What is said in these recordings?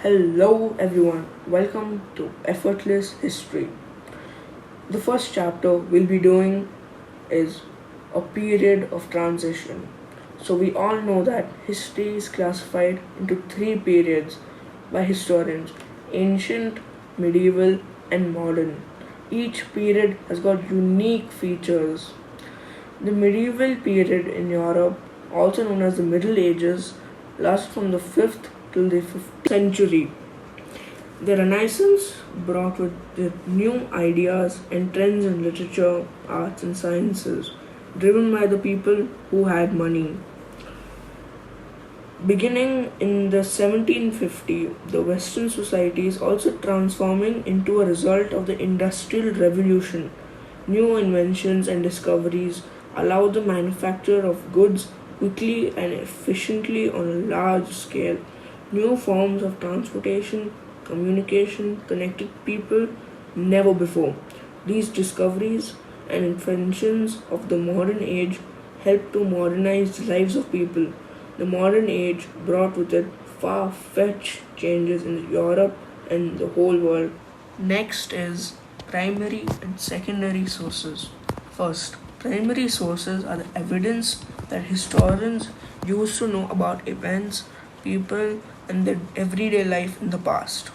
Hello everyone, welcome to Effortless History. The first chapter we'll be doing is a period of transition. So, we all know that history is classified into three periods by historians: ancient, medieval, and modern. Each period has got unique features. The medieval period in Europe, also known as the Middle Ages, lasts from the 5th till the 15th century. The Renaissance brought with it new ideas and trends in literature, arts, and sciences, driven by the people who had money. Beginning in the 1750, the Western society is also transforming into a result of the Industrial Revolution. New inventions and discoveries allow the manufacture of goods quickly and efficiently on a large scale. New forms of transportation, communication connected people never before. These discoveries and inventions of the modern age helped to modernize the lives of people. The modern age brought with it far fetched changes in Europe and the whole world. Next is primary and secondary sources. First, primary sources are the evidence that historians used to know about events, people, and their everyday life in the past.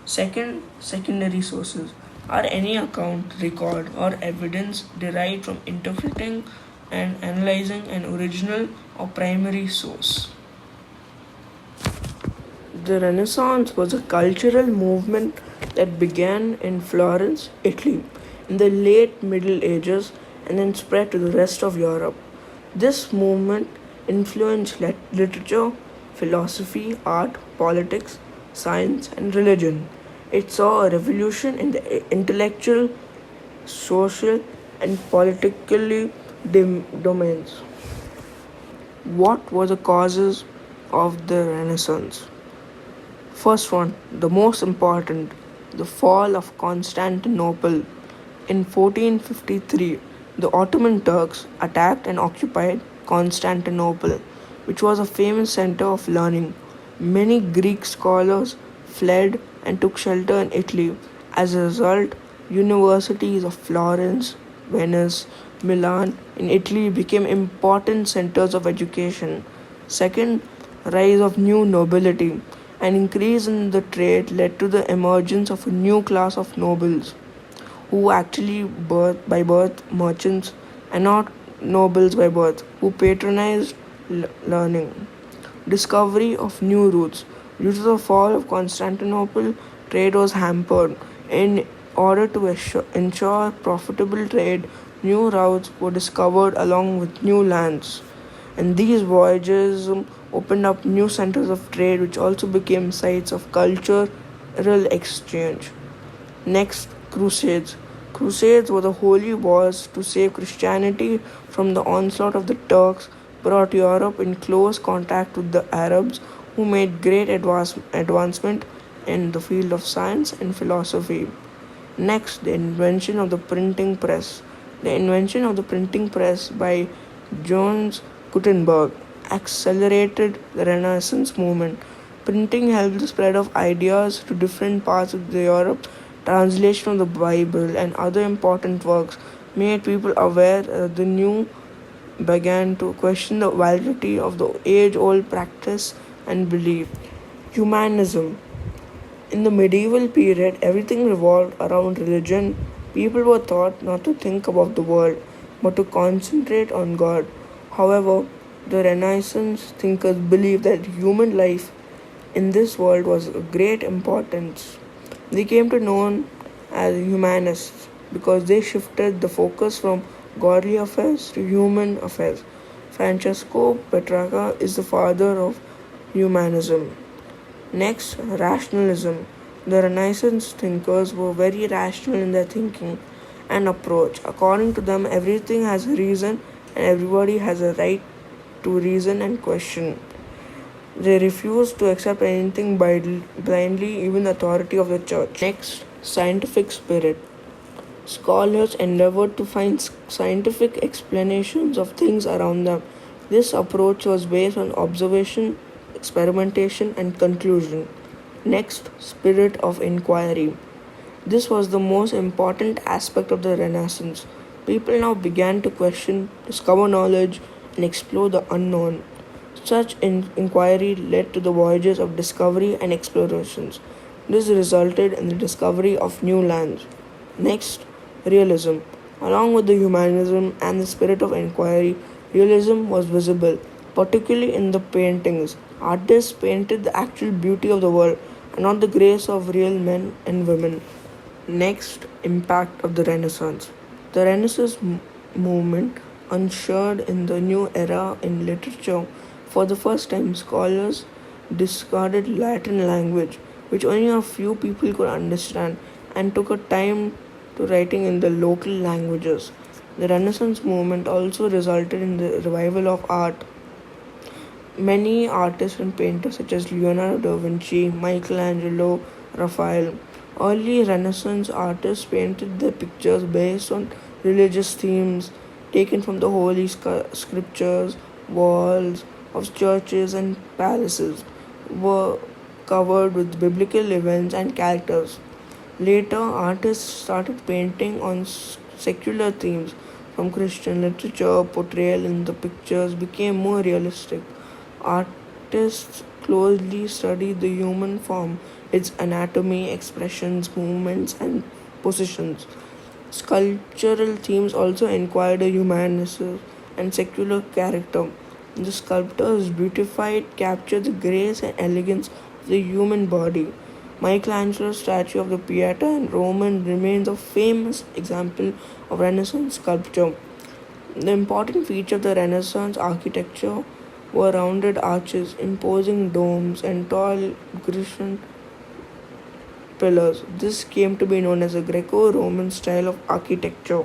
Second, secondary sources are any account, record, or evidence derived from interpreting and analyzing an original or primary source. The Renaissance was a cultural movement that began in Florence, Italy, in the late Middle Ages and then spread to the rest of Europe. This movement influenced literature, philosophy, art, politics, science, and religion. It saw a revolution in the intellectual, social, and politically domains. What were the causes of the Renaissance? First one, the most important, the fall of Constantinople. In 1453, the Ottoman Turks attacked and occupied Constantinople, which was a famous center of learning. Many Greek scholars fled and took shelter in Italy. As a result, universities of Florence, Venice, Milan in Italy became important centers of education. Second, rise of new nobility. An increase in the trade led to the emergence of a new class of nobles who actually by birth merchants and not nobles by birth who patronized learning. Discovery of new routes. Due to the fall of Constantinople, trade was hampered. In order to ensure profitable trade, new routes were discovered along with new lands. And these voyages opened up new centers of trade, which also became sites of cultural exchange. Next, Crusades. Crusades were the holy wars to save Christianity from the onslaught of the Turks, brought Europe in close contact with the Arabs, who made great advancement in the field of science and philosophy. Next, the invention of the printing press. The invention of the printing press by Johannes Gutenberg accelerated the Renaissance movement. Printing helped the spread of ideas to different parts of Europe. Translation of the Bible and other important works made people aware that the new began to question the validity of the age old practice and belief. Humanism. In the medieval period, everything revolved around religion. People were taught not to think about the world, but to concentrate on God. However, the Renaissance thinkers believed that human life in this world was of great importance. They came to known as humanists because they shifted the focus from godly affairs to human affairs. Francesco Petrarca is the father of humanism. Next, rationalism. The Renaissance thinkers were very rational in their thinking and approach. According to them, everything has a reason and everybody has a right to reason and question. They refused to accept anything blindly, even the authority of the church. Next, scientific spirit. Scholars endeavored to find scientific explanations of things around them. This approach was based on observation, experimentation, and conclusion. Next, spirit of inquiry. This was the most important aspect of the Renaissance. People now began to question, discover knowledge, and explore the unknown. Such inquiry led to the voyages of discovery and explorations. This resulted in the discovery of new lands. Next, realism. Along with the humanism and the spirit of inquiry, realism was visible, particularly in the paintings. Artists painted the actual beauty of the world and not the grace of real men and women. Next, impact of the Renaissance. The Renaissance movement ushered in the new era in literature. For the first time, scholars discarded Latin language, which only a few people could understand, and took a time to writing in the local languages. The Renaissance movement also resulted in the revival of art. Many artists and painters such as Leonardo da Vinci, Michelangelo, Raphael, early Renaissance artists painted their pictures based on religious themes taken from the holy scriptures. Walls of churches and palaces were covered with biblical events and characters. Later, artists started painting on secular themes. From Christian literature, portrayal in the pictures became more realistic. Artists closely studied the human form, its anatomy, expressions, movements, and positions. Sculptural themes also inquired a humanist and secular character. The sculptors beautified, captured the grace and elegance of the human body. Michelangelo's statue of the Pieta in Rome remains a famous example of Renaissance sculpture. The important feature of the Renaissance architecture were rounded arches, imposing domes, and tall Grecian pillars. This came to be known as a Greco-Roman style of architecture.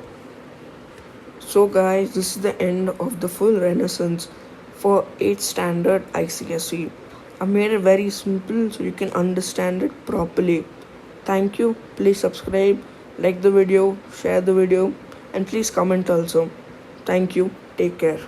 So guys, this is the end of the full Renaissance for 8th standard ICSE. I made it very simple so you can understand it properly. Thank you. Please subscribe, like the video, share the video, and please comment also. Thank you. Take care.